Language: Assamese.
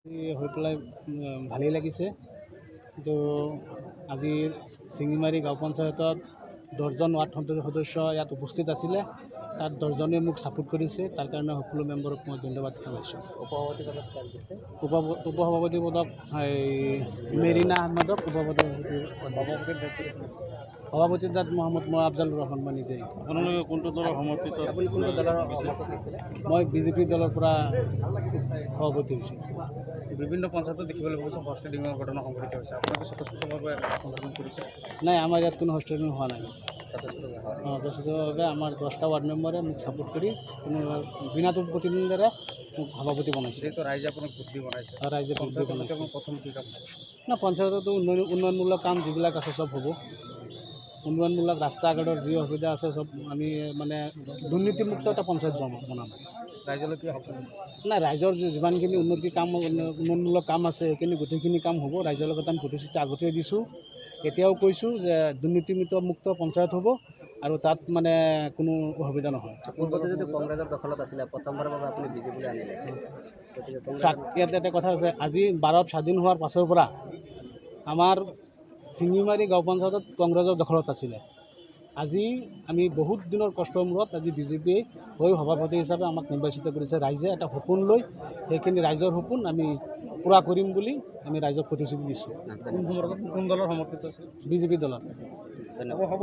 হৈ পেলাই ভালেই লাগিছে। কিন্তু আজি চিঙিমাৰী গাঁও পঞ্চায়তত 10জন ৱাৰ্ড সদস্য ইয়াত উপস্থিত আছিলে। তাত 10জনে মোক ছাপোৰ্ট কৰিছে। তাৰ কাৰণে সকলো মেম্বাৰক মই ধন্যবাদ জনাইছোঁ। উপসভাপতি পদক মেৰিনা আহমেদক সভাপতিৰ তাত মহম্মদ আফজালুৰ ৰহমান মই নিজেই। আপোনালোকে কোনটো দলৰ সমৰ্থিত? আপুনি কোনটো দলৰ মই বিজেপি দলৰ পৰা সভাপতি হৈছোঁ। বিভিন্ন পঞ্চায়তত দেখিবলৈ পাইছোঁ হস্টেলিঙৰ ঘটনা সংঘটিত হৈছে। আপোনালোকে স্বতঃস্ফূৰ্তভাৱে সমৰ্থন কৰিছে? নাই, আমাৰ ইয়াত কোনো হস্টেলিং হোৱা নাই। যথেষ্টভাৱে আমাৰ 10টা ৱাৰ্ড মেম্বাৰে মোক ছাপোৰ্ট কৰি কোনো বিনা প্ৰতিদ্বন্দ্বীৰে মোক সভাপতি বনাইছে। যিহেতু ৰাইজে আপোনাক ভোট দি বনাইছে, ৰাইজে ভোট দি বনাইছে। প্ৰথম কি কাম হ'ব? না, পঞ্চায়ততো উন্নয়নমূলক কাম যিবিলাক আছে চব হ'ব। উন্নয়নমূলক ৰাস্তা ঘাটৰ যি অসুবিধা আছে চব আমি মানে দুৰ্নীতিমুক্ত এটা পঞ্চায়ত বনাম। ৰাইজলৈ কি সপোন? নাই, ৰাইজৰ যিমানখিনি উন্নয়নমূলক কাম আছে সেইখিনি গোটেইখিনি কাম হ'ব। ৰাইজৰ লগত আমি প্ৰতিশ্ৰুতি আগতেই দিছোঁ। এতিয়াও কৈছোঁ যে দুৰ্নীতিমুক্ত পঞ্চায়ত হ'ব আৰু তাত মানে কোনো অসুবিধা নহয়। পূৰ্বতে যদি কংগ্ৰেছৰ দখলত আছিলে, প্ৰথমবাৰৰ বাবে আপুনি বিজেপিলৈ আনিলে। ইয়াত এটা কথা আছে, আজি ভাৰত স্বাধীন হোৱাৰ পাছৰ পৰা আমাৰ চিঙিমাৰী গাঁও পঞ্চায়তত কংগ্ৰেছৰ দখলত আছিলে। আজি আমি বহুত দিনৰ কষ্টৰ মূৰত আজি বিজেপিয়ে হৈ সভাপতি হিচাপে আমাক নিৰ্বাচিত কৰিছে। ৰাইজে এটা সপোন লৈ সেইখিনি ৰাইজৰ সপোন আমি পূৰা কৰিম বুলি আমি ৰাইজক প্ৰতিশ্ৰুতি দিছোঁ। কোন দলৰ সমৰ্থিত আছে? বিজেপি দলৰ। ধন্যবাদ। হ'ব।